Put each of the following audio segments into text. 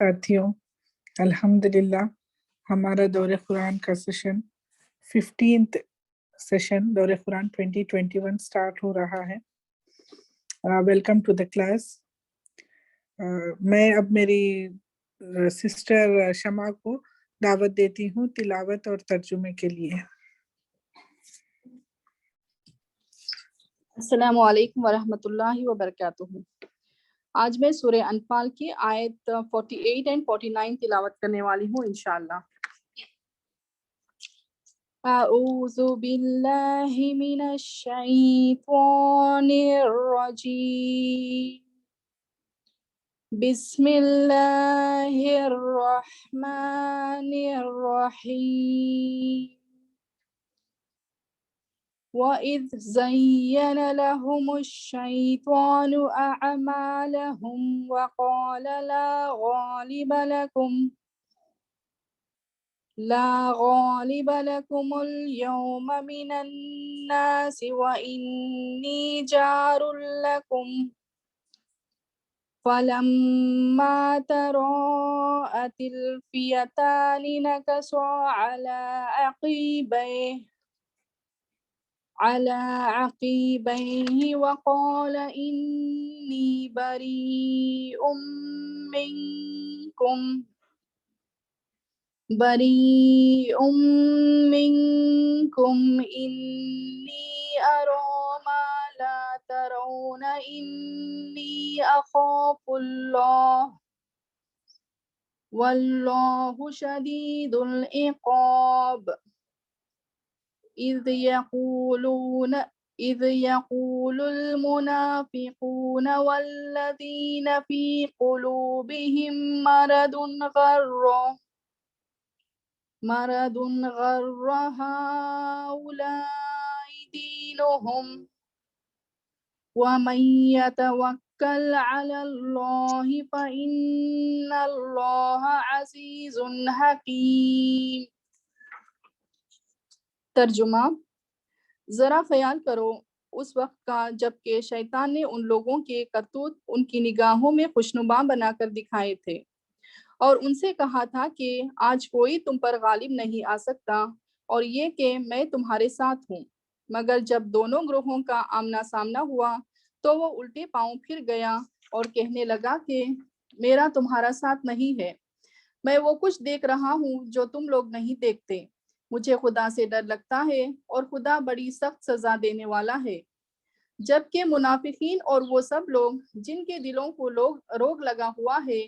ساتھیوں، الحمدللہ ہمارا دور قرآن کا سیشن 15th سیشن دور قرآن 2021 سٹارٹ ہو رہا ہے۔ Welcome to the class. میں اب میری سسٹر شمع کو دعوت دیتی ہوں تلاوت اور ترجمے کے لیے۔ السلام علیکم ورحمۃ اللہ وبرکاتہ۔ آج میں سورہ انفال کی آیت 48 اور 49 تلاوت کرنے والی ہوں انشاءاللہ۔ اعوذ باللہ من الشیطان الرجیم، بسم اللہ الرحمن الرحیم۔ وَإِذْ زَيَّنَ لَهُمُ الشَّيْطَانُ أَعْمَالَهُمْ وَقَالَ لَا غَالِبَ لَكُمُ الْيَوْمَ مِنَ النَّاسِ وَإِنِّي جَارٌ لَكُمْ فَلَمَّا تَرَاءَتِ الْفِئَتَانِ نَكَصَ على عقبيه وقال إني بريء منكم إني أرى ما لا ترون إني أخاف الله والله شديد العقاب۔ إذ يقول المنافقون والذين في قلوبهم مرض غر هؤلاء دينهم ومن يتوكل على الله فإن الله عزيز حكيم۔ ترجمہ۔ ذرا خیال کرو اس وقت کا جب کہ شیطان نے ان لوگوں کے کرتوت ان کی نگاہوں میں خوشنما بنا کر دکھائے تھے اور ان سے کہا تھا کہ آج کوئی تم پر غالب نہیں آ سکتا اور یہ کہ میں تمہارے ساتھ ہوں، مگر جب دونوں گروہوں کا آمنا سامنا ہوا تو وہ الٹے پاؤں پھر گیا اور کہنے لگا کہ میرا تمہارا ساتھ نہیں ہے، میں وہ کچھ دیکھ رہا ہوں جو تم لوگ نہیں دیکھتے، مجھے خدا سے ڈر لگتا ہے اور خدا بڑی سخت سزا دینے والا ہے۔ جبکہ منافقین اور وہ سب لوگ جن کے دلوں کو روگ لگا ہوا ہے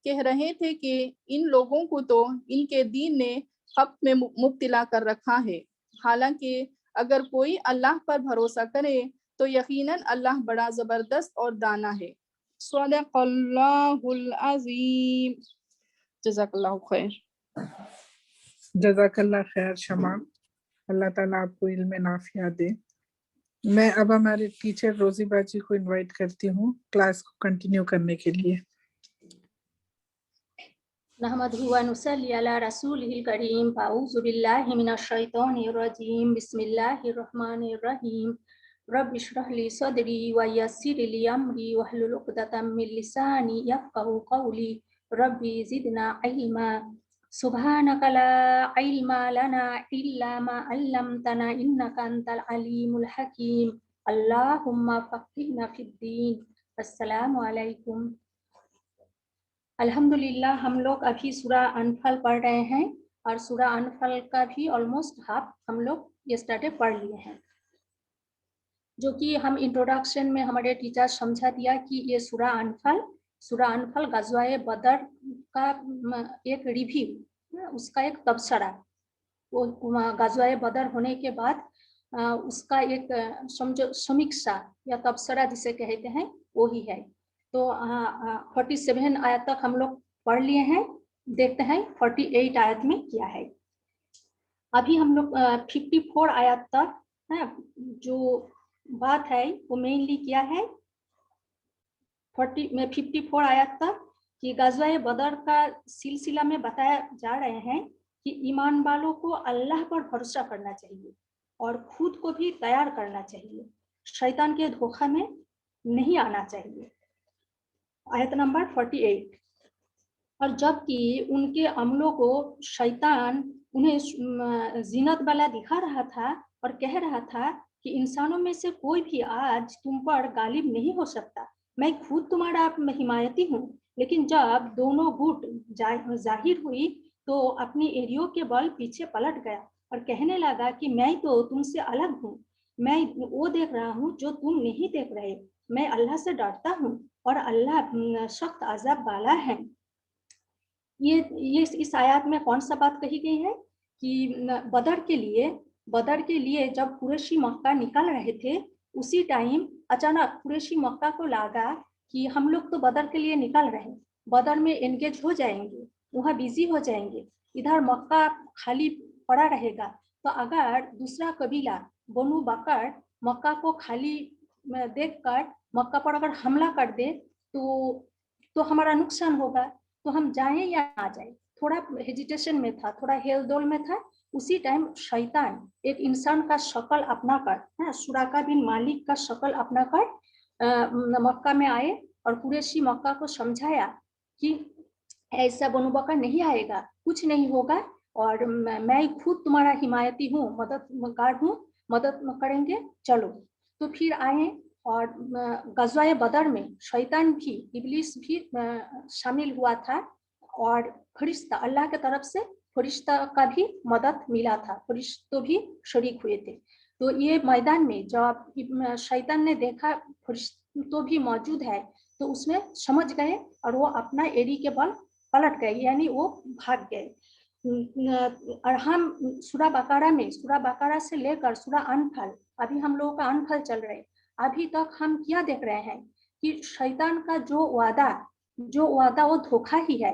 کہہ رہے تھے کہ ان لوگوں کو تو ان کے دین نے خبط میں مبتلا کر رکھا ہے، حالانکہ اگر کوئی اللہ پر بھروسہ کرے تو یقیناً اللہ بڑا زبردست اور دانا ہے۔ صدق اللہ العظیم۔ جزاک اللہ خیر۔ جزاک اللہ خیر شمع، اللہ تعالیٰ آپ کو علم نافع دے۔ میں اب ہمارے ٹیچر روزی باجی کو انوائٹ کرتی ہوں کلاس کو کنٹینیو کرنے کے لیے۔ نحمدہ و نصلی علی رسولہ الکریم۔ اعوذ باللہ من الشیطان الرجیم، بسم اللہ الرحمن الرحیم۔ رب اشرح لی صدری ویسر لی امری واحلل عقدۃ من لسانی یفقہوا قولی۔ رب زدنا علما سبحانک لا علم لنا الا ما علمتنا انک انت العلیم الحکیم۔ اللہم فقہنا فی الدین۔ السلام علیکم۔ الحمدللہ ہم لوگ ابھی سورہ انفال پڑھ رہے ہیں اور سورہ انفال کا بھی آلموسٹ ہاف ہم لوگ یسٹرڈے پڑھ لیے ہیں، جو کہ ہم انٹروڈکشن میں ہمارے ٹیچر سمجھا دیا کہ یہ سورہ انفال غزوہ بدر کا ایک ریویو، اس کا ایک تبصرہ، وہ غزوہ بدر ہونے کے بعد اس کا ایک سمیکشا یا تبصرہ جسے کہتے ہیں وہی ہے۔ تو 47 آیت تک ہم لوگ پڑھ لیے ہیں، دیکھتے ہیں 48 آیت میں کیا ہے۔ ابھی ہم لوگ 54 آیت تک جو بات ہے وہ مینلی کیا ہے، 54 آیت تک کہ غزوہ بدر کا سلسلہ میں بتایا جا رہے ہیں کہ ایمان والوں کو اللہ پر بھروسہ کرنا چاہیے اور خود کو بھی تیار کرنا چاہیے، شیطان کے دھوکہ میں نہیں آنا چاہیے۔ آیت نمبر 48۔ اور جبکہ ان کے عملوں کو شیطان انہیں زینت والا دکھا رہا تھا اور کہہ رہا تھا کہ انسانوں میں سے کوئی بھی آج تم پر غالب نہیں ہو سکتا، میں خود تمہارا حمایتی ہوں۔ لیکن جب دونوں گٹ ظاہر ہوئی تو اپنی ایریوں کے بل پیچھے پلٹ گیا اور کہنے لگا کہ میں تو تم سے الگ ہوں، میں وہ دیکھ رہا ہوں جو تم نہیں دیکھ رہے، میں اللہ سے ڈرتا ہوں اور اللہ سخت عذاب والا ہے۔ یہ اس آیات میں کون سا بات کہی گئی ہے کہ بدر کے لیے جب قریشی مکہ نکل رہے تھے اسی ٹائم اچانک قریشی مکہ کو لگا کہ ہم لوگ تو بدر کے لیے نکل رہے ہیں، بدر میں انگیج ہو جائیں گے، وہاں بیزی ہو جائیں گے، ادھر مکہ خالی پڑا رہے گا، تو اگر دوسرا قبیلہ بنو بکر مکہ کو خالی دیکھ کر مکہ پر اگر حملہ کر دے تو ہمارا نقصان ہوگا، تو ہم جائیں یا نہ جائیں۔ تھوڑا ہیجیٹیشن میں تھا، تھوڑا ہیل دول میں تھا۔ اسی ٹائم شیطان ایک انسان کا شکل اپنا کر، سراقہ بن مالک کا شکل اپنا کر مکہ میں آئے اور قریشی مکہ کو سمجھایا کہ ایسا بنو بکر نہیں آئے گا، کچھ نہیں ہوگا، اور میں خود تمہارا حمایتی ہوں، مددگار ہوں، مدد کریں گے، چلو۔ تو پھر آئے اور غزوہ بدر میں شیطان بھی، ابلیس بھی شامل ہوا تھا، اور فرشتہ اللہ کی طرف سے فرشتہ کا بھی مدد ملا تھا، فرشتوں بھی شریک ہوئے تھے۔ تو یہ میدان میں جب شیطان نے دیکھا فرشتوں بھی موجود ہے تو اس میں سمجھ گئے اور وہ اپنا ایری کے بل پلٹ گئے، یعنی وہ بھاگ گئے۔ اور ہم سورہ بقرہ سے لے کر سورہ انفال، ابھی ہم لوگوں کا انفال چل رہے، ابھی تک ہم کیا دیکھ رہے ہیں کہ شیطان کا جو وعدہ وہ دھوکہ ہی ہے۔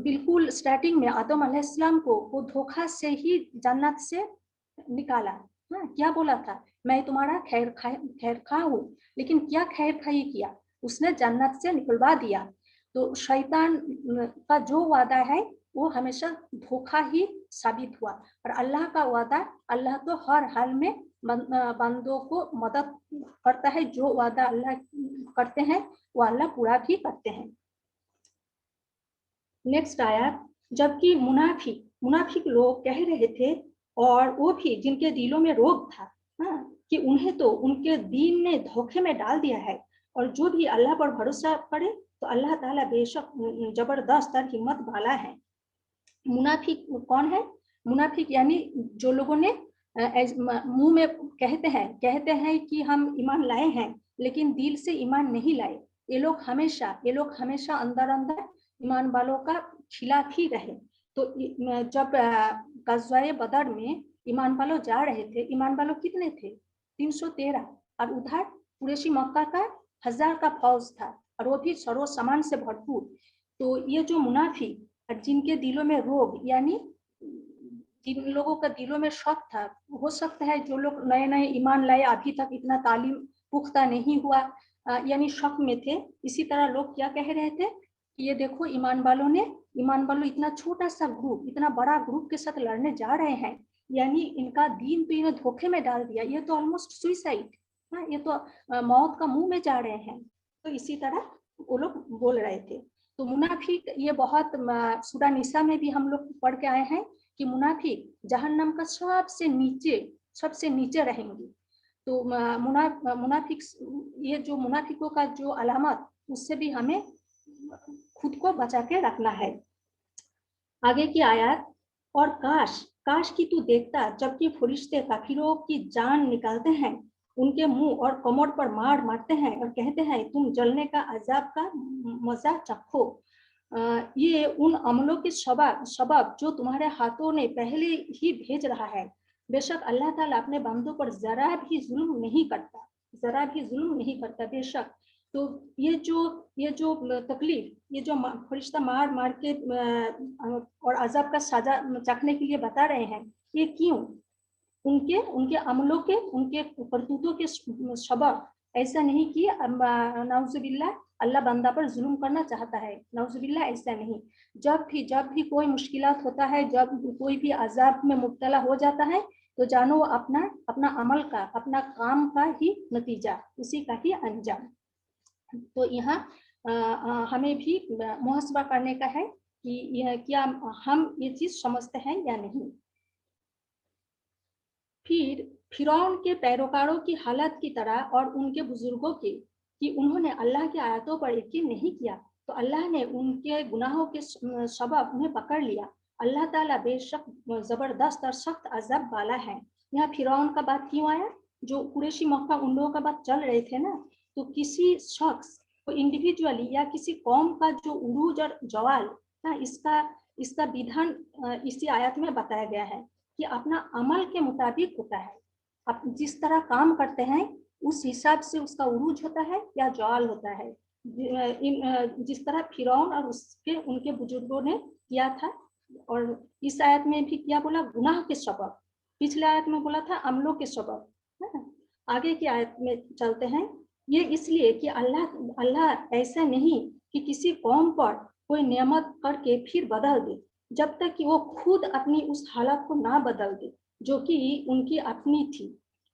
بالکل سٹارٹنگ میں آدم علیہ السلام کو وہ دھوکہ سے ہی جنت سے نکالا، کیا بولا تھا، میں تمہارا خیر خواہ ہوں، لیکن کیا خیر خواہی کیا، اس نے جنت سے نکلوا دیا۔ تو شیطان کا جو وعدہ ہے وہ ہمیشہ دھوکہ ہی ثابت ہوا، اور اللہ کا وعدہ، اللہ تو ہر حال میں بندوں کو مدد کرتا ہے، جو وعدہ اللہ کرتے ہیں وہ اللہ پورا بھی کرتے ہیں۔ نیکسٹ آیا، جبکہ منافق لوگ کہہ رہے تھے، اور وہ بھی جن کے دلوں میں روگ تھا کہ انہیں تو ان کے دین نے دھوکے میں ڈال دیا ہے، اور جو بھی اللہ پر بھروسہ کرے تو اللہ تعالیٰ بے شک زبردست اور ہمت والا ہے۔ منافق کون ہے؟ منافق یعنی جو لوگوں نے منہ میں کہتے ہیں کہ ہم ایمان لائے ہیں لیکن دل سے ایمان نہیں لائے، یہ لوگ ہمیشہ اندر ایمان والوں کا خلاف ہی رہے۔ تو جب غزوہ بدر میں ایمان والوں جا رہے تھے، ایمان والوں کتنے تھے؟ 313، اور ادھر قریشی مکہ کا 1000 کا فوج تھا، اور وہ بھی سرو سامان سے بھرپور۔ تو یہ جو منافق اور جن کے دلوں میں روگ، یعنی جن لوگوں کا دلوں میں شک تھا، ہو سکتا ہے جو لوگ نئے ایمان لائے، ابھی تک اتنا تعلیم پختہ نہیں ہوا، یعنی شک میں تھے، اسی طرح لوگ کیا کہہ رہے تھے کہ یہ دیکھو ایمان والوں اتنا چھوٹا سا گروپ اتنا بڑا گروپ کے ساتھ لڑنے جا رہے ہیں، یعنی ان کا دین تو انہیں دھوکے میں ڈال دیا، یہ تو آلموسٹ سوئسائڈ، یہ تو موت کا منہ میں جا رہے ہیں۔ تو اسی طرح وہ لوگ بول رہے تھے۔ تو منافق یہ بہت سورہ نساء میں بھی ہم لوگ پڑھ کے آئے ہیں کہ منافق جہنم کا سب سے نیچے رہیں گے۔ تو منافق، یہ جو منافقوں کا جو علامات، اس سے بھی ہمیں خود کو بچا کے رکھنا ہے۔ آگے کی آیات، اور کاش کی تو دیکھتا جبکہ فرشتے کافروں کی جان نکالتے ہیں، ان کے منہ اور کمر پر مارتے ہیں اور کہتے ہیں تم جلنے کا عذاب کا مزہ چکھو۔ یہ ان عملوں کے سبب جو تمہارے ہاتھوں نے پہلے ہی بھیج رہا ہے، بے شک اللہ تعالیٰ اپنے بندوں پر ذرا بھی ظلم نہیں کرتا، بے شک۔ تو یہ جو تکلیف، یہ جو فرشتہ مار کے اور عذاب کا سزا چکھنے کے لیے بتا رہے ہیں، یہ کیوں؟ ان کے عملوں کے، ان کے کرتوتوں کے سبب، ایسا نہیں کہ نعوذ باللہ اللہ بندہ پر ظلم کرنا چاہتا ہے، نعوذ باللہ ایسا نہیں۔ جب بھی کوئی مشکلات ہوتا ہے، جب کوئی بھی عذاب میں مبتلا ہو جاتا ہے، تو جانو وہ اپنا عمل کا، اپنا کام کا ہی نتیجہ، اسی کا ہی انجام۔ تو یہاں हमें भी मुहस्बा करने का है कि क्या हम ये चीज समझते हैं या नहीं। फिर फिरौन के पैरोकारों की हालत की तरह और उनके बुजुर्गों की कि उन्होंने अल्लाह की आयतों पर यकीन नहीं किया तो अल्लाह ने उनके गुनाहों के सबब उन्हें पकड़ लिया। अल्लाह ताला बेशक जबरदस्त और सख्त अज़ब वाला है। यहाँ फिरौन का बात क्यों आया? जो कुरैशी मक्का उन लोगों का बात चल रहे थे ना, तो किसी शख्स को इंडिविजुअली या किसी कौम का जो उरूज और जवाल ना, इसका विधान इसी आयत में बताया गया है कि अपना अमल के मुताबिक होता है। आप जिस तरह काम करते हैं उस हिसाब से उसका उरूज होता है या जवाल होता है। जिस तरह फिरौन और उनके बुजुर्गों ने किया था। और इस आयत में भी क्या बोला? गुनाह के सबब। पिछले आयत में बोला था अमलों के सबब। आगे की आयत में चलते हैं। ये इसलिए कि अल्लाह ऐसा नहीं कि किसी कौम पर कोई नेमत करके फिर बदल दे जब तक कि वो खुद अपनी उस हालत को ना बदल दे जो कि उनकी अपनी थी।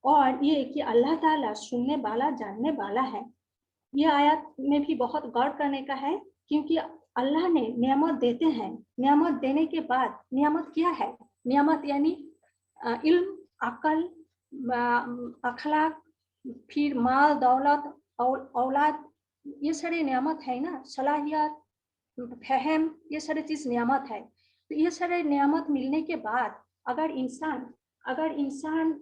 और ये कि अल्लाह ताला सुनने वाला जानने वाला है। ये आयत में भी बहुत गौर करने का है क्योंकि अल्लाह ने नियामत देते हैं। नियामत देने के बाद नियामत क्या है? नियामत यानी इल्म, अकल, अखलाक, फिर माल दौलत और औलाद, ये सारे नियामत है ना। सलाहियत, फहम, ये सारी चीज नियामत है। तो ये सारे नियामत मिलने के बाद अगर इंसान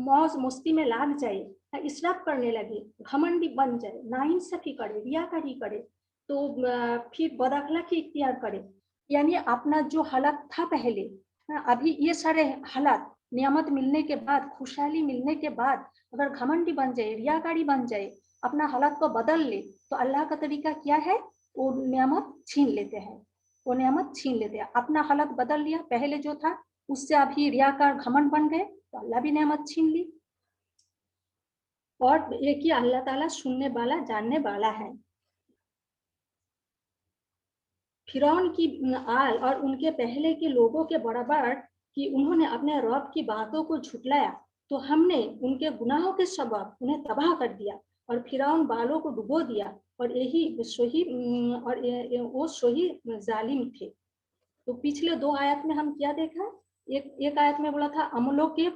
मौज मस्ती में लाग जाए, इसराफ करने लगे, घमंडी बन जाए, नाइंसाफी करे, रियाकारी करे, तो फिर बदअखलाकी इख्तियार करे, यानी अपना जो हालत था पहले, अभी ये सारे हालात नियामत मिलने के बाद, खुशहाली मिलने के बाद अगर घमंडी बन जाए, रियाकारी बन जाए, अपना हालत को बदल ले, तो अल्लाह का तरीका क्या है? वो नियामत छीन लेते हैं। वो नियामत छीन लेते हैं। अपना हालत बदल लिया, पहले जो था उससे अभी रियाकार घमंड बन गए तो अल्लाह भी नियामत छीन ली। और ये कि अल्लाह ताला सुनने वाला जानने वाला है। फिरौन की आल और उनके पहले के लोगों के बराबर कि उन्होंने अपने रब की बातों को झुटलाया तो हमने उनके गुनाहों के सबब उन्हें तबाह कर दिया और फिरौन बालों को डुबो दिया और वो सोही जालिम थे। तो पिछले दो आयत में हम क्या देखा? एक आयत में बोला था अमलों के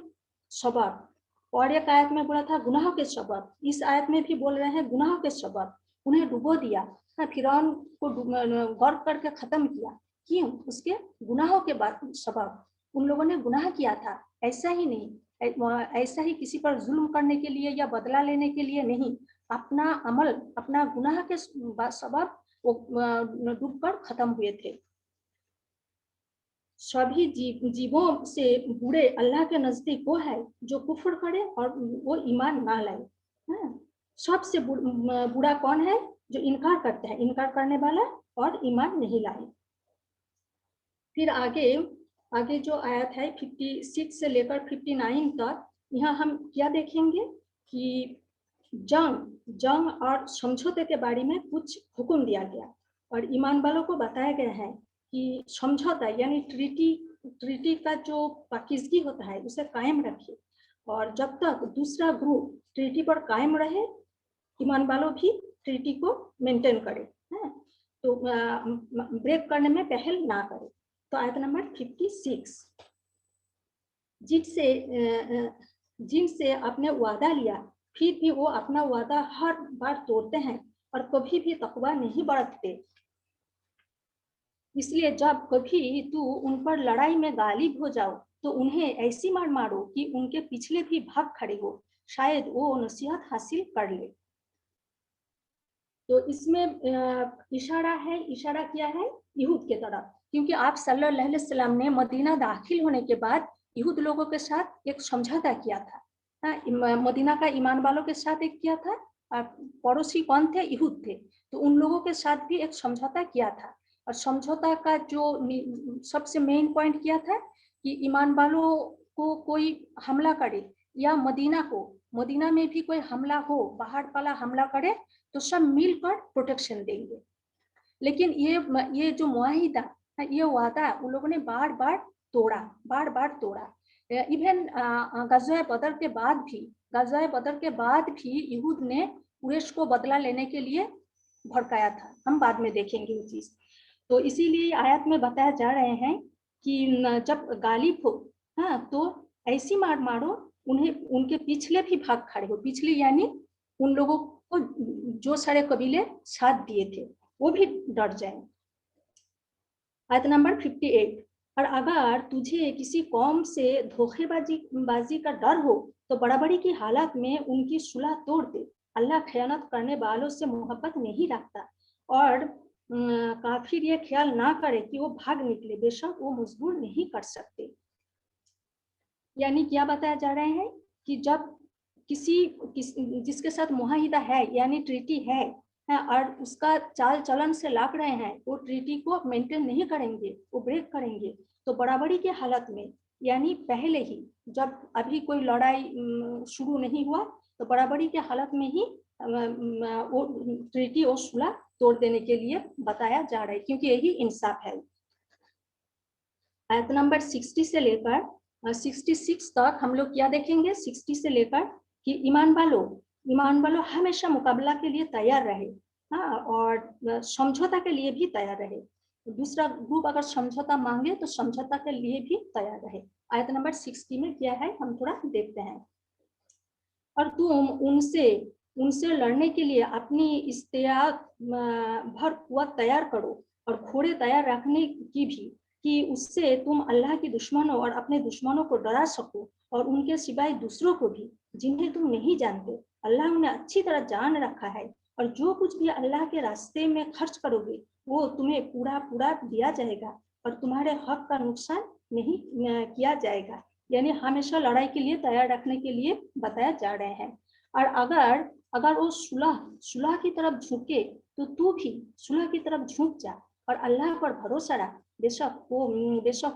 सबब और एक आयत में बोला था गुनाहों के सबब। इस आयत में भी बोल रहे हैं गुनाहों के सबब उन्हें डुबो दिया। फिरौन को गर्क करके खत्म किया। क्यों? उसके गुनाहों के बाद सबब। उन लोगों ने गुनाह किया था, ऐसा ही नहीं, ऐसा ही किसी पर जुल्म करने के लिए या बदला लेने के लिए नहीं, अपना अमल, अपना गुनाह के सबब वो डूबकर खत्म हुए थे। सभी जीवों से बुरे अल्लाह के नजदीक वो है जो कुफ्र करे और वो ईमान ना लाए। सबसे बुरा कौन है? जो इनकार करते हैं, इनकार करने वाला और ईमान नहीं लाए। फिर आगे जो आयत है 56 से लेकर 59 तक, यहाँ हम क्या देखेंगे कि जंग और समझौते के बारे में कुछ हुक्म दिया गया और ईमान वालों को बताया गया है कि समझौता यानी ट्रीटी का जो पाकीज़गी होता है उसे कायम रखिए और जब तक दूसरा ग्रुप ट्रीटी पर कायम रहे, ईमान वालों भी ट्रीटी को मेंटेन करे, तो ब्रेक करने में पहल ना करे। तो आयत नंबर 56, जिनसे अपने वादा लिया फिर भी वो अपना वादा हर बार तोड़ते हैं और कभी भी तकवा नहीं बरतते। इसलिए जब कभी तू उन पर लड़ाई में गालिब हो जाओ तो उन्हें ऐसी मार मारो कि उनके पिछले भी भाग खड़े हो, शायद वो नसीहत हासिल कर ले। तो इसमें इशारा क्या है? यहूद के तरफ, क्योंकि आप सल्लल्लाहु अलैहि वसल्लम ने मदीना दाखिल होने के बाद यहूद लोगों के साथ एक समझौता किया था। मदीना का ईमान वालों के साथ एक किया था, पड़ोसी कौन थे? यहूद थे। तो उन लोगों के साथ भी एक समझौता किया था और समझौता का जो सबसे मेन पॉइंट क्या था कि ईमान वालों को कोई हमला करे या मदीना में भी कोई हमला हो, बाहर वाला हमला करे तो सब मिलकर प्रोटेक्शन देंगे। लेकिन ये जो मुआहिदा, ये वादा उन लोगों ने बार बार तोड़ा। इवन गज़वा बदर के बाद भी यहूद ने कुरैश को बदला लेने के लिए भड़काया था, हम बाद में देखेंगे वो चीज़। तो इसीलिए आयत में बताया जा रहे हैं कि जब गालिब हो, हाँ, तो ऐसी मार मारो उन्हें, उनके पिछले भी भाग खड़े हो। पिछले यानी उन लोगों को जो सारे कबीले साथ दिए थे वो भी डर जाए। आयत नंबर 58, और अगर तुझे किसी कौम से धोखेबाजी का डर हो तो बड़ाबड़ी की हालत में उनकी सुलह तोड़ दे। अल्लाह खयानत करने वालों से मोहब्बत नहीं रखता, और काफिर ये ख्याल ना करे कि वो भाग निकले, बेशक वो मजबूर नहीं कर सकते। यानी क्या बताया जा रहे हैं कि जब जिसके साथ मुआहिदा है यानी ट्रीटी है, और उसका चाल चलन से लाग रहे हैं, वो ट्रीटी को मेंटेन नहीं करेंगे, वो ब्रेक करेंगे, तो बराबरी की हालत में, यानी पहले ही जब अभी कोई लड़ाई शुरू नहीं हुआ, तो बराबरी के हालत में ही वो ट्रीटी और सुलह तोड़ देने के लिए बताया जा रहा है, क्योंकि यही इंसाफ है। आयत नंबर 60 से लेकर 66 तक हम लोग क्या देखेंगे? 60 से लेकर कि ईमान वालों हमेशा मुकाबला के लिए तैयार रहे, हाँ, और समझौता के लिए भी तैयार रहे। दूसरा ग्रुप अगर समझौता मांगे तो समझौता के लिए भी तैयार रहे। आयत नंबर 60 में क्या है हम थोड़ा देखते हैं। और तुम उनसे लड़ने के लिए अपनी इस्तेयात भर कुव्वत तैयार करो, और घोड़े तैयार रखने की भी, कि उससे तुम अल्लाह के दुश्मनों और अपने दुश्मनों को डरा सको, और उनके सिवाय दूसरों को भी जिन्हें तुम नहीं जानते। अल्लाह उन्हें अच्छी तरह जान रखा है, और जो कुछ भी अल्लाह के रास्ते में खर्च करोगे वो तुम्हें पूरा पूरा दिया जाएगा, और तुम्हारे हक का नुकसान नहीं किया जाएगा। यानी हमेशा लड़ाई के लिए तैयार रखने के लिए बताया जा रहे हैं। और अगर वो सुलह की तरफ झुके तो तू भी सुलह की तरफ झुक जा, और अल्लाह पर भरोसा रख, बेशक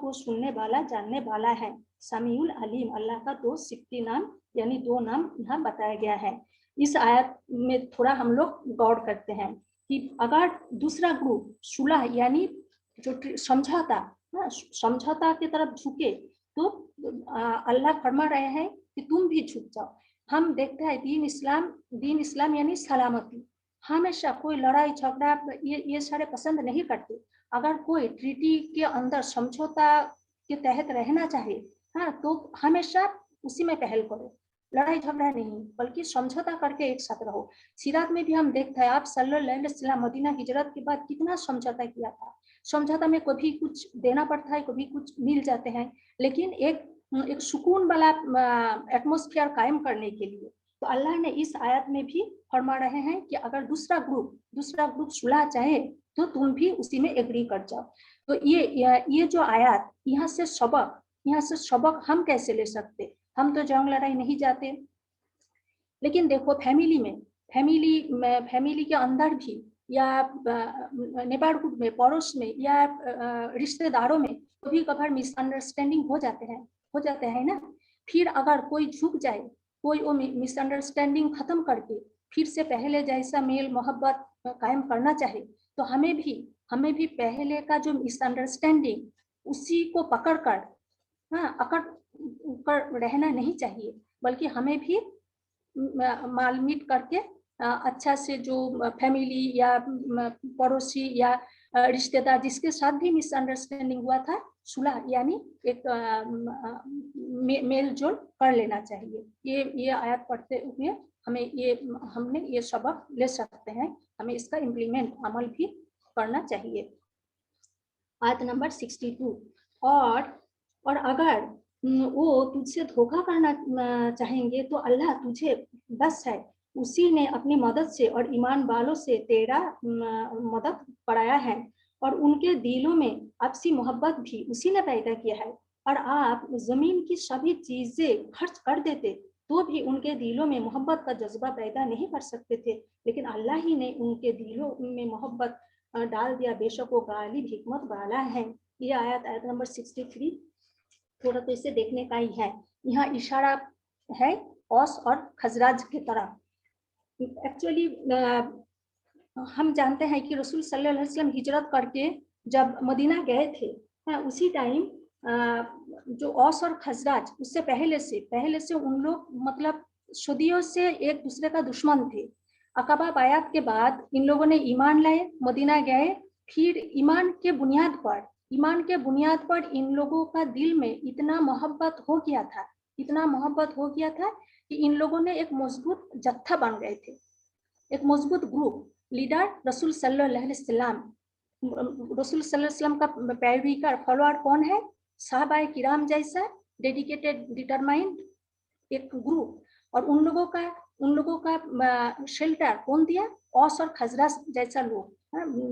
वो सुनने वाला जानने वाला है। समीउल अलीम, अल्लाह का 2 सिफती नाम यानी 2 नाम यहाँ बताया गया है। इस आयत में थोड़ा हम लोग गौर करते हैं कि अगर दूसरा ग्रुप सुलह यानी जो समझौता की तरफ झुके तो अल्लाह फरमा रहे हैं कि तुम भी झुक जाओ। हम देखते हैं दीन इस्लाम यानी सलामती, हमेशा कोई लड़ाई झगड़ा ये सारे पसंद नहीं करते। अगर कोई ट्रीटी के अंदर समझौता के तहत रहना चाहे, हाँ, तो हमेशा उसी में पहल करो, लड़ाई झगड़ा नहीं बल्कि समझौता करके एक साथ रहो। सीरात में भी हम देखते हैं आप सल्लल्लाहु अलैहि वसल्लम मदीना हिजरत के बाद कितना समझौता किया था। समझौता में कभी कुछ देना पड़ता है, कभी कुछ मिल जाते हैं, लेकिन एक सुकून वाला एटमॉस्फेयर कायम करने के लिए तो अल्लाह ने इस आयत में भी फरमा रहे हैं कि अगर दूसरा ग्रुप सुलह चाहे तो तुम भी उसी में एग्री कर जाओ। तो ये जो आयत, यहाँ से सबक हम कैसे ले सकते? हम तो जंग लड़ाई नहीं जाते, लेकिन देखो फैमिली के अंदर भी या नेबरहुड में, पड़ोस में या रिश्तेदारों में कभी कभार मिसअंडरस्टैंडिंग हो जाते हैं ना। फिर अगर कोई झुक जाए, कोई वो मिसअंडरस्टैंडिंग खत्म करके फिर से पहले जैसा मेल मोहब्बत कायम करना चाहे, तो हमें भी पहले का जो मिसअंडरस्टैंडिंग उसी को पकड़ कर, हाँ, अकड़ कर रहना नहीं चाहिए, बल्कि हमें भी मालमीट करके अच्छा से जो फैमिली या पड़ोसी या रिश्तेदार जिसके साथ भी मिसअंडरस्टैंडिंग हुआ था, सुलह यानी एक मेल जोल कर लेना चाहिए। ये आयत पढ़ते हुए हमने ये सबक ले सकते हैं, हमें इसका इम्प्लीमेंट अमल भी करना चाहिए। आयत नंबर 62, और अगर वो तुझसे धोखा करना चाहेंगे तो अल्लाह तुझे बस है, उसी ने अपनी मदद से और ईमान वालों से तेरा मदद कराया है, और उनके दिलों में आपसी मोहब्बत भी उसी ने पैदा किया है। और आप जमीन की सभी चीजें खर्च कर देते तो भी उनके दिलों में मोहब्बत का जज्बा पैदा नहीं कर सकते थे, लेकिन अल्लाह ही ने उनके दिलों में मोहब्बत डाल दिया, बेशक वो गालिब हिकमत वाला है। ये आयत नंबर 63 थोड़ा तो इसे देखने का ही है। यहाँ इशारा है औस और खजराज की तरफ। एक्चुअली हम जानते हैं कि रसूल सल्लल्लाहु अलैहि वसल्लम हिजरत करके जब मदीना गए थे, उसी टाइम जो औस और खजराज उससे पहले से उन लोग मतलब सदियों से एक दूसरे का दुश्मन थे। अकबा बायात के बाद इन लोगों ने ईमान लाए, मदीना गए, फिर ईमान के बुनियाद पर इन लोगों का दिल में इतना मोहब्बत हो गया था कि इन लोगों ने एक मजबूत जत्था बन गए थे, एक मजबूत ग्रुप। लीडर रसूल सल्लल्लाहु अलैहि वसल्लम का पैरवीकर फॉलोअर कौन है? साहबाए किराम जैसा डेडिकेटेड डिटरमाइंड एक ग्रुप। और उन लोगों का शेल्टर कौन दिया? औस और खजरज जैसा लोग,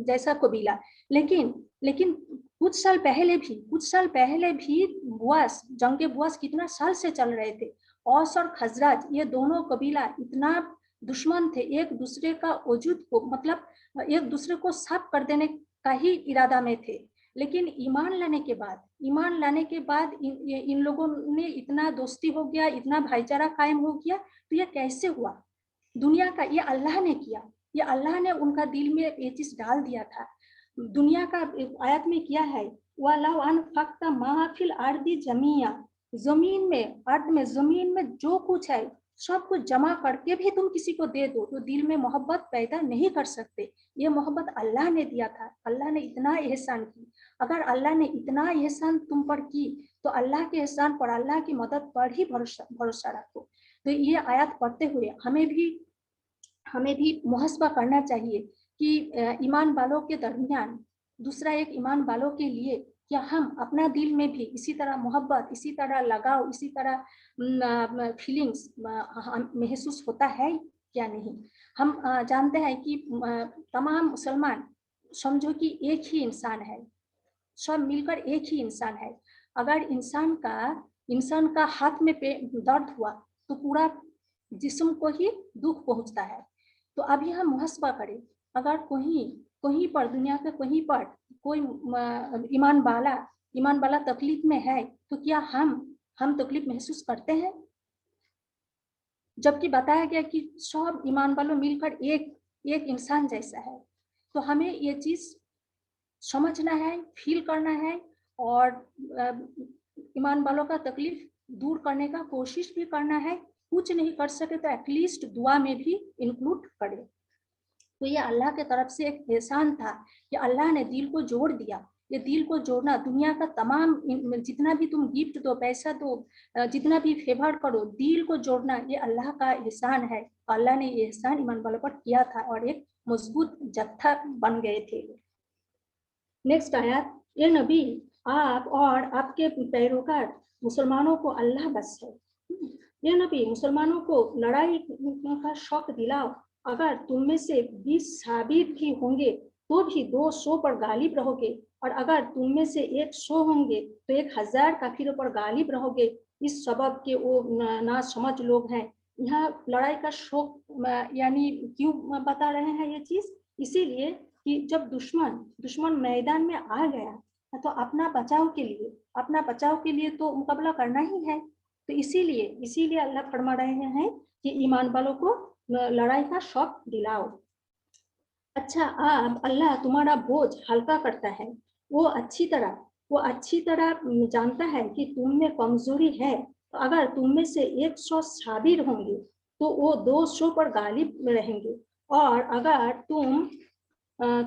जैसा कबीला। लेकिन कुछ साल पहले भी बुआस, जंग बुआस कितना साल से चल रहे थे। औस और खजरज ये दोनों कबीला इतना दुश्मन थे, एक दूसरे का वजूद को, मतलब एक दूसरे को साफ कर देने का ही इरादा में थे। लेकिन ईमान लाने के बाद इन लोगों ने इतना दोस्ती हो गया, इतना भाईचारा कायम हो गया। तो ये कैसे हुआ? दुनिया का ये अल्लाह ने किया, ये अल्लाह ने उनका दिल में ये चीज डाल दिया था। दुनिया का आयत में किया है, वलाउ अनफक्ता मा फिल अर्दी जमीया, जमीन में जो कुछ है सब कुछ जमा करके भी तुम किसी को दे दो तो दिल में मोहब्बत पैदा नहीं कर सकते। ये मोहब्बत अल्लाह ने दिया था, अल्लाह ने इतना एहसान की। अगर अल्लाह ने इतना एहसान तुम पर की तो अल्लाह के एहसान पर, अल्लाह की मदद पर ही भरोसा रखो। तो ये आयत पढ़ते हुए हमें भी मुहस्बा करना चाहिए कि ईमान वालों के दरमियान दूसरा एक ईमान वालों के लिए क्या हम अपना दिल में भी इसी तरह मोहब्बत, इसी तरह लगाव, इसी तरह फीलिंग्स महसूस होता है क्या नहीं। हम जानते हैं कि तमाम मुसलमान समझो कि एक ही इंसान है, सब मिलकर एक ही इंसान है। अगर इंसान का हाथ में दर्द हुआ तो पूरा जिस्म को ही दुख पहुंचता है। तो अभी हम मुहस्बा करें, अगर कहीं पर दुनिया के कहीं पर कोई ईमान वाला तकलीफ में है तो क्या हम तकलीफ महसूस करते हैं? जबकि बताया गया कि सब ईमान वालों मिलकर एक इंसान जैसा है। तो हमें ये चीज समझना है, फील करना है और ईमान वालों का तकलीफ दूर करने का कोशिश भी करना है। कुछ नहीं कर सके तो एटलीस्ट दुआ में भी इंक्लूड करें। तो ये अल्लाह के तरफ से एक एहसान था कि अल्लाह ने दिल को जोड़ दिया। ये दिल को जोड़ना, दुनिया का तमाम जितना भी तुम गिफ्ट दो, पैसा दो, जितना भी फेवर करो, दिल को जोड़ना ये अल्लाह का एहसान है। अल्लाह ने ये एहसान ईमान वालों पर किया था और एक मजबूत जत्था बन गए थे। नेक्स्ट आयत, ये नबी आप और आपके पैरोकार मुसलमानों को अल्लाह बस है। ये नबी मुसलमानों को लड़ाई का शौक दिलाओ। अगर तुम में से 20 साबिर भी होंगे तो भी 200 पर गालिब रहोगे, और अगर तुम में से 100 होंगे तो 1000 काफिरों पर गालिब रहोगे। इस सबब के वो ना समझ लोग हैं। यहाँ लड़ाई का शौक यानी क्यों बता रहे हैं ये चीज? इसीलिए कि जब दुश्मन मैदान में आ गया तो अपना बचाव के लिए तो मुकाबला करना ही है। तो इसीलिए अल्लाह फरमा रहे हैं कि ईमान वालों को लड़ाई का शौक दिलाओ। अच्छा, अब अल्लाह तुम्हारा बोझ हल्का करता है। वो अच्छी तरह जानता है कि तुम में कमजोरी है। तो अगर तुम में से 100 साबिर होंगे तो वो 200 पर गालिब रहेंगे, और अगर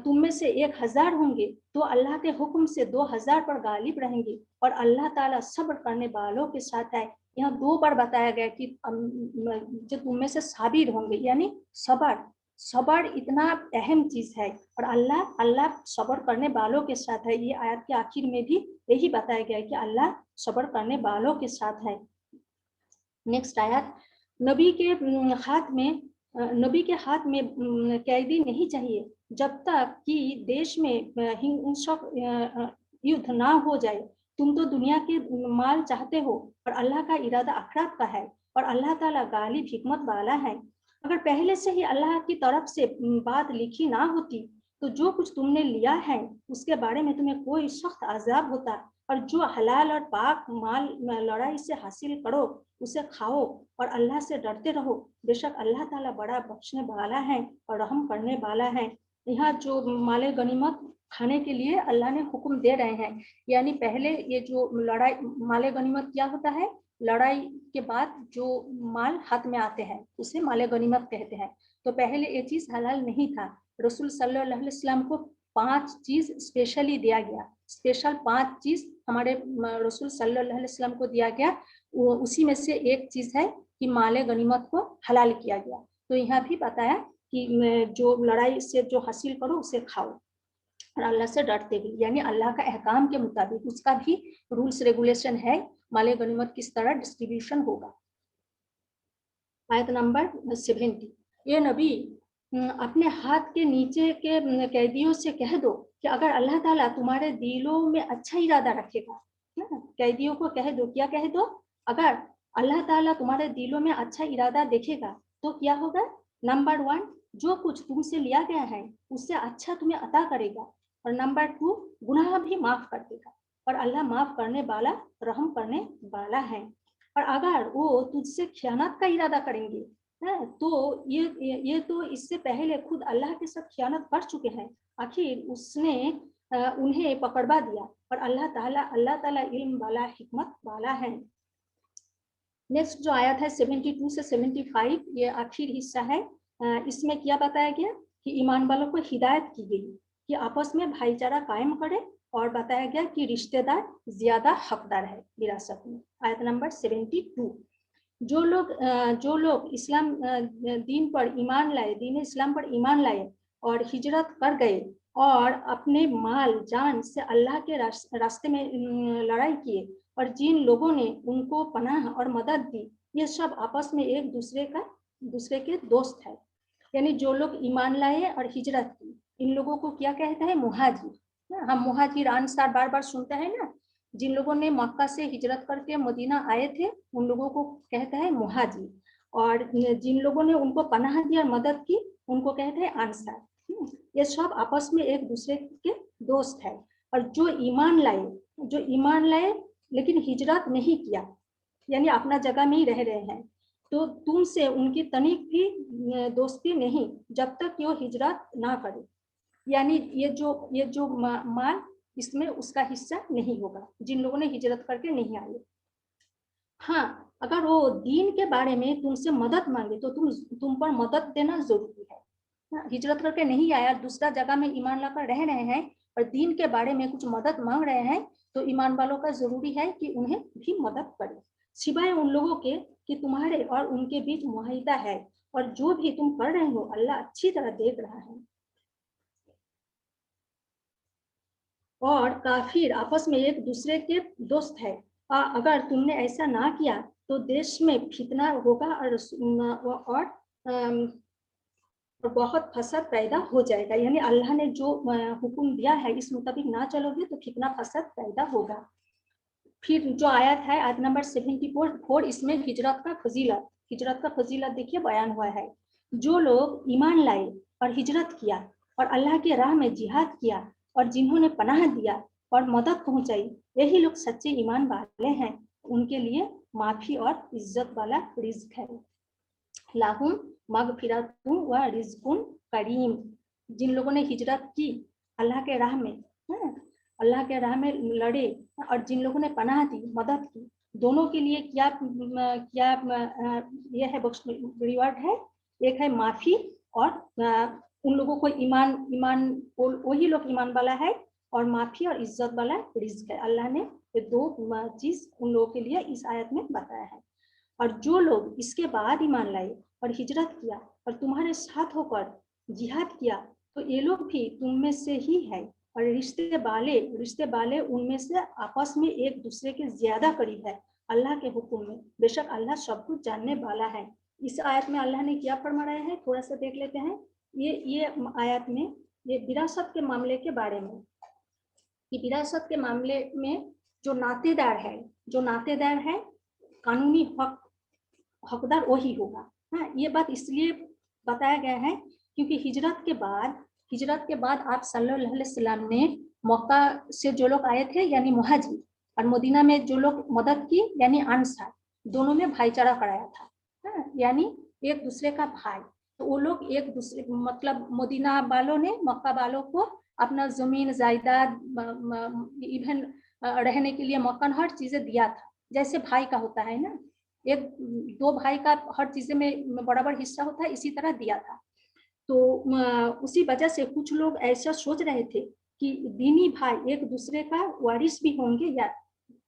तुम में से 1000 होंगे तो अल्लाह के हुक्म से 2000 पर गालिब रहेंगे, और अल्लाह ताला सब्र करने वालों के साथ है। यहाँ 2 बार बताया गया कि जो तुम में से साबिर होंगे, यानी सबर इतना अहम चीज है, और अल्लाह सबर करने वालों के साथ है। ये आयत के आखिर में भी यही बताया गया है कि अल्लाह सबर करने वालों के साथ है। नेक्स्ट आयत, नबी के हाथ में कैदी नहीं चाहिए जब तक कि देश में हिंसक युद्ध ना हो जाए। तुम तो दुनिया के माल चाहते हो और अल्लाह का इरादा आखिरत का है, और अल्लाह ताला गालिब हिकमत वाला है। अगर पहले से ही अल्लाह की तरफ से बात लिखी ना होती तो जो कुछ तुमने लिया है उसके बारे में तुम्हें कोई सख्त अजाब होता, और जो हलाल और पाक माल लड़ाई से हासिल करो उसे खाओ और अल्लाह से डरते रहो। बेशक अल्लाह ताला बड़ा बख्शने वाला है और रहम करने वाला है। यहाँ जो माले गनीमत खाने के लिए अल्लाह ने हुक्म दे रहे हैं, यानी पहले ये जो लड़ाई, माले गनीमत क्या होता है? लड़ाई के बाद जो माल हाथ में आते हैं उसे माले गनीमत कहते हैं। تو پہلے یہ چیز حلال نہیں تھا. رسول صلی اللہ علیہ وسلم کو 5 چیز اسپیشلی دیا گیا, اسپیشل 5 چیز ہمارے رسول صلی اللہ علیہ وسلم کو دیا گیا. اسی میں سے ایک چیز ہے کہ مال غنیمت کو حلال کیا گیا. تو یہاں بھی بتایا کہ جو لڑائی سے جو حاصل کرو اسے کھاؤ اور اللہ سے ڈرتے بھی, یعنی اللہ کا احکام کے مطابق اس کا بھی رولس ریگولیشن ہے, مال غنیمت کس طرح ڈسٹریبیوشن ہوگا. آیت نمبر 70. یہ نبی اپنے ہاتھ کے نیچے کے قیدیوں سے کہہ دو کہ اگر اللہ تعالیٰ تمہارے دلوں میں اچھا ارادہ رکھے گا, قیدیوں کو کہہ دو, کیا کہہ دو, اگر اللہ تعالیٰ تمہارے دلوں میں اچھا ارادہ دیکھے گا تو کیا ہوگا. نمبر 1, جو کچھ تم سے لیا گیا ہے اس سے اچھا تمہیں عطا کرے گا, اور نمبر 2, گناہ بھی معاف کر دے گا, اور اللہ معاف کرنے والا رحم کرنے والا ہے. اور اگر وہ تجھ سے خیانت کا ارادہ کریں گے تو یہ تو اس سے پہلے خود اللہ کے ساتھ خیانت کر چکے ہیں, آخر اس نے انہیں پکڑوا دیا, اور اللہ تعالیٰ علم والا حکمت والا ہے. نیکسٹ جو آیت ہے 72 سے 75, یہ آخر حصہ ہے. اس میں کیا بتایا گیا کہ ایمان والوں کو ہدایت کی گئی کہ آپس میں بھائی چارہ قائم کرے, اور بتایا گیا کہ رشتہ دار زیادہ حقدار ہے وراثت میں. آیت نمبر 72. جو لوگ اسلام دین پر ایمان لائے, دین اسلام پر ایمان لائے اور ہجرت کر گئے اور اپنے مال جان سے اللہ کے راستے میں لڑائی کیے, اور جن لوگوں نے ان کو پناہ اور مدد دی, یہ سب آپس میں ایک دوسرے کے دوست ہے. یعنی جو لوگ ایمان لائے اور ہجرت کی, ان لوگوں کو کیا کہتا ہے, مہاجر. ہم مہاجر انصار بار بار سنتے ہیں نا, جن لوگوں نے مکہ سے ہجرت کر کے مدینہ آئے تھے ان لوگوں کو کہتا ہے مہاجر, اور جن لوگوں نے ان کو پناہ دی اور مدد کی ان کو کہتے ہیں انصار. یہ سب آپس میں ایک دوسرے کے دوست ہے. اور جو ایمان لائے لیکن ہجرت نہیں کیا, یعنی اپنا جگہ میں ہی رہ رہے ہیں, تو تم سے ان کی تنیک بھی دوستی نہیں جب تک کہ وہ ہجرت نہ کرے. یعنی یہ جو مال اس میں اس کا حصہ نہیں ہوگا جن لوگوں نے ہجرت کر کے نہیں آئے. ہاں, اگر وہ دین کے بارے میں تم سے مدد مانگے تو تم پر مدد دینا ضروری ہے. ہجرت کر کے نہیں آیا, دوسرا جگہ میں ایمان لا کر رہ رہے ہیں اور دین کے بارے میں کچھ مدد مانگ رہے ہیں, تو ایمان والوں کا ضروری ہے کہ انہیں بھی مدد کرے, سوائے ان لوگوں کے کہ تمہارے اور ان کے بیچ معاہدہ ہے, اور جو بھی تم کر رہے ہو اللہ اچھی طرح دیکھ رہا ہے. اور کافر آپس میں ایک دوسرے کے دوست ہے, اگر تم نے ایسا نہ کیا تو دیش میں فتنہ ہوگا اور بہت فساد پیدا ہو جائے گا. یعنی اللہ نے جو حکم دیا ہے اس مطابق نہ چلو گے تو فتنہ فساد پیدا ہوگا. پھر جو آیت ہے آیت نمبر 74, اس میں ہجرت کا فضیلت دیکھیے بیان ہوا ہے. جو لوگ ایمان لائے اور ہجرت کیا اور اللہ کے راہ میں جہاد کیا اور جنہوں نے پناہ دیا اور مدد پہنچائی, یہی لوگ سچے ایمان والے ہیں, ان کے لیے معافی اور عزت والا رزق ہے. لہم مغفرۃ و رزق کریم. جن لوگوں نے ہجرت کی اللہ کے راہ میں لڑے اور جن لوگوں نے پناہ دی, مدد کی, دونوں کے لیے کیا یہ ہے ریوارڈ ہے. ایک ہے معافی, اور ان لوگوں کو ایمان وہی لوگ ایمان والا ہے, اور معافی اور عزت والا رزق ہے. اللہ نے یہ 2 چیز ان لوگوں کے لیے اس آیت میں بتایا ہے. اور جو لوگ اس کے بعد ایمان لائے اور ہجرت کیا اور تمہارے ساتھ ہو کر جہاد کیا تو یہ لوگ بھی تم میں سے ہی ہے, اور رشتے والے ان میں سے آپس میں ایک دوسرے کے زیادہ قریب ہے اللہ کے حکم میں, بے شک اللہ سب کچھ جاننے والا ہے. اس آیت میں اللہ نے کیا فرمایا ہے تھوڑا سا دیکھ لیتے ہیں. یہ آیت میں یہ وراثت کے معاملے کے بارے میں, کہ وراثت کے معاملے میں جو ناطے دار ہے قانونی حقدار وہی ہوگا. یہ بات اس لیے بتایا گیا ہے کیونکہ ہجرت کے بعد آپ صلی اللہ علیہ وسلم نے مکہ سے جو لوگ آئے تھے یعنی مہاجر, اور مدینہ میں جو لوگ مدد کی یعنی انصار, دونوں میں بھائی چارہ کرایا تھا, یعنی ایک دوسرے کا بھائی. تو وہ لوگ ایک دوسرے مطلب مدینہ والوں نے مکہ والوں کو اپنا زمین جائیداد, ایون رہنے کے لیے مکان, ہر چیزیں دیا تھا, جیسے بھائی کا ہوتا ہے نا, 2 بھائی کا ہر چیز میں برابر حصہ ہوتا ہے, اسی طرح دیا تھا. تو उसी वजह से कुछ लोग ऐसा सोच रहे थे कि दीनी भाई एक दूसरे का वारिस भी होंगे, या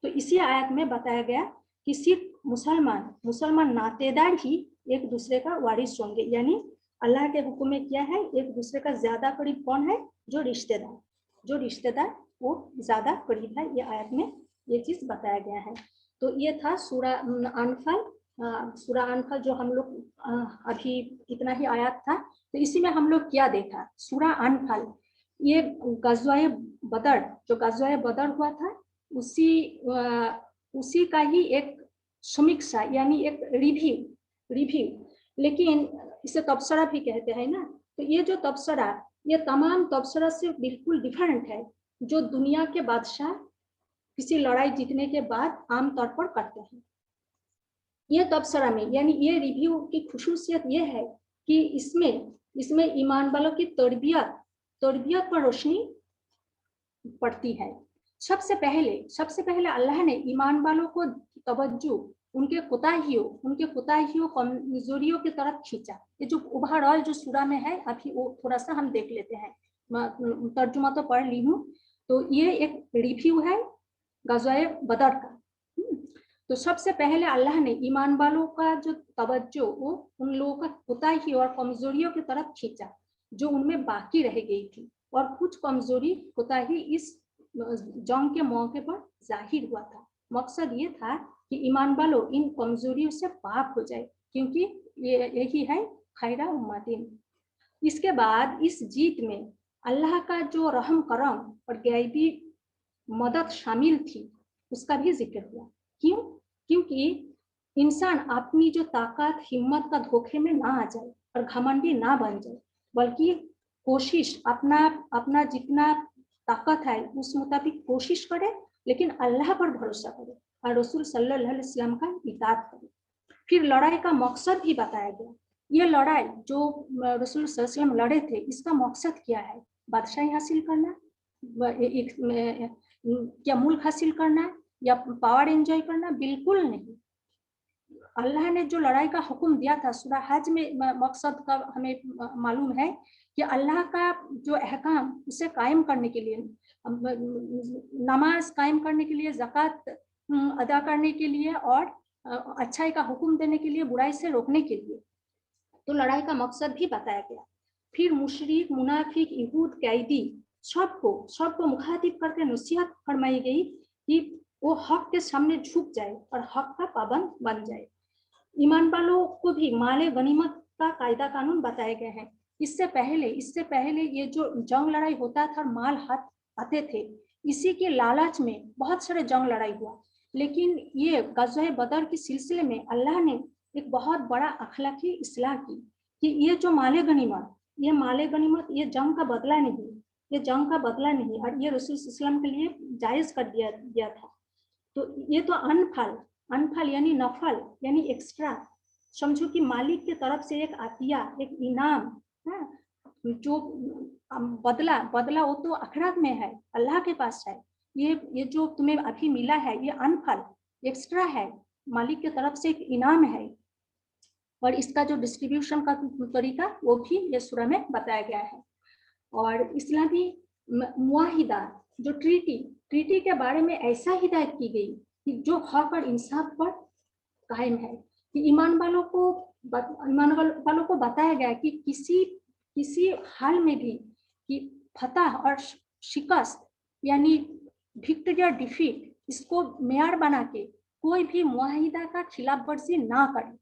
तो इसी आयत में बताया गया कि सिर्फ मुसलमान नातेदार ही एक दूसरे का वारिस होंगे, यानी अल्लाह के हुक्म में क्या है, एक दूसरे का ज्यादा करीब कौन है, जो रिश्तेदार वो ज्यादा करीब है। ये आयत में ये चीज बताया गया है। तो ये था सूरा अनफल जो हम लोग अभी इतना ही आयत था। तो इसी में हम लोग क्या देखा, सूरा अनफल ये गज़वाए बदर, जो गज़वाए बदर हुआ था उसी का ही एक समीक्षा यानी एक रिव्यू, लेकिन इसे तबसरा भी कहते हैं ना। तो ये जो तबसरा, ये तमाम तबसरा से बिल्कुल डिफरेंट है जो दुनिया के बादशाह किसी लड़ाई जीतने के बाद आमतौर पर करते हैं। ये तबसरा में यानी ये रिव्यू की खुसूसियत ये है कि इसमें ईमान वालों की तरबियत पर रोशनी पड़ती है। सबसे पहले अल्लाह ने ईमान वालों को तवज्जो उनके कोताहियों कमजोरियों की तरफ खींचा। ये जो ओवरऑल जो सूरा में है, अभी वो थोड़ा सा हम देख लेते हैं, तर्जुमा तो पढ़ ली हूँ। तो ये एक रिव्यू है गज़वाए बदर का। तो सबसे पहले अल्लाह ने ईमान वालों का जो तवज्जो वो उन लोगों का कोताही और कमजोरियों की तरफ खींचा जो उनमें बाकी रह गई थी, और कुछ कमजोरी कोताही इस जंग के मौके पर जाहिर हुआ था। मकसद ये था कि ईमान वालों इन कमजोरियों से पाक हो जाए, क्योंकि यही है खैरा उम्मतिन। इसके बाद इस जीत में अल्लाह का जो रहम करम और गैबी मदद शामिल थी उसका भी जिक्र हुआ। क्यों? क्योंकि इंसान अपनी जो ताकत हिम्मत का धोखे में ना आ जाए और घमंडी ना बन जाए, बल्कि कोशिश अपना जितना ताकत है उस मुताबिक कोशिश करे, लेकिन अल्लाह पर भरोसा करे और रसूल सल्लल्लाहु अलैहि वसल्लम का इताअत करे। फिर लड़ाई का मकसद भी बताया गया। ये लड़ाई जो रसूल सल्लल्लाहु अलैहि वसल्लम लड़े थे, इसका मकसद क्या है? बादशाही हासिल करना, क्या मुल्क हासिल करना या पावर एंजॉय करना? बिल्कुल नहीं। अल्लाह ने जो लड़ाई का हुक्म दिया था सूरा हज में, मकसद का हमें मालूम है कि अल्लाह का जो अहकाम उसे कायम करने के लिए, नमाज कायम करने के लिए, ज़कात अदा करने के लिए और अच्छाई का हुक्म देने के लिए, बुराई से रोकने के लिए। तो लड़ाई का मकसद भी बताया गया। फिर मुशरिक, मुनाफिक, यहूद, कैदी सबको मुखातिब करके नसीहत फरमाई गई कि वो हक के सामने झुक जाए और हक का पाबंद बन जाए। ईमान वालों को भी माले गनीमत का कायदा कानून बताए गए हैं। इससे पहले ये जो जंग लड़ाई होता था और माल हाथ आते थे, इसी के लालच में बहुत सारे जंग लड़ाई हुआ। लेकिन ये गज़वाए बदर के सिलसिले में अल्लाह ने एक बहुत बड़ा अखलाकी इस्लाह की कि ये जो माले गनीमत ये जंग का बदला नहीं, और ये रसूल सल्लल्लाहु अलैहि वसल्लम के लिए जायज कर दिया था। तो ये तो अनफल यानी नफल यानी एक्स्ट्रा, समझो कि मालिक की तरफ से एक आतिया, एक इनाम है। जो बदला वो तो आखिरत में है, अल्लाह के पास है। ये जो तुम्हें अभी मिला है ये अनफल एक्स्ट्रा है, मालिक की तरफ से एक इनाम है। और इसका जो डिस्ट्रीब्यूशन का तरीका वो भी ये सूरा में बताया गया है। और इस्लामी मुआहिदा जो ट्रीटी के बारे में ऐसा हिदायत की गई कि जो हक और इंसाफ पर कायम है, कि ईमान वालों को बताया गया कि किसी हाल में भी कि फतह और शिकस्त यानी विक्ट्री और डिफीट, इसको मेयार बना के कोई भी मुआहिदा का खिलाफ वर्जी ना करे।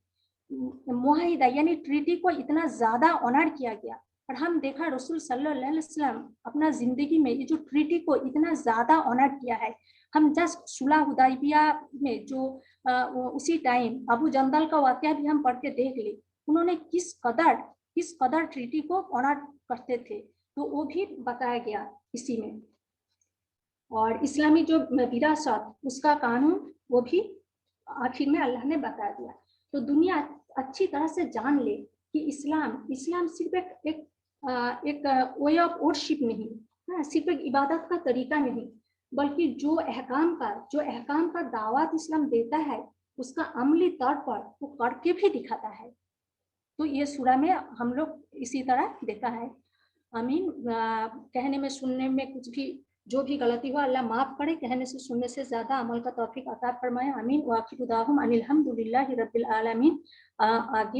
मुआहिदा यानी ट्रीटी को इतना ज्यादा ऑनर किया गया, और हम देखा रसूल सल्लल्लाहु अलैहि वसल्लम अपना जिंदगी में ये जो ट्रीटी को इतना ज्यादा ऑनर किया है। हम जस्ट सुलह हुदैबिया में जो उसी टाइम अबू जंदल का वाकया भी हम पढ़ के देख ले, उन्होंने किस कदर ट्रीटी को ऑनर करते थे, तो वो भी बताया गया इसी में। और इस्लामी जो विरासत उसका कानून वो भी आखिर में अल्लाह ने बता दिया। तो दुनिया अच्छी तरह से जान ले कि इस्लाम सिर्फ एक वे ऑफ वर्शिप नहीं, सिर्फ एक इबादत का तरीका नहीं, बल्कि जो अहकाम का दावत इस्लाम देता है उसका अमली तौर पर वो करके भी दिखाता है। तो ये सूरा में हम लोग इसी तरह देता है। आमीन। कहने में सुनने में कुछ भी जो भी गलती हो अल्लाह माफ करे, कहने से सुनने से ज्यादा अमल का तौफीक अता फरमाए। आमीन। वाखिर दाहुम अनिल हम्दुलिल्लाहि रब्बिल आलमीन। आगे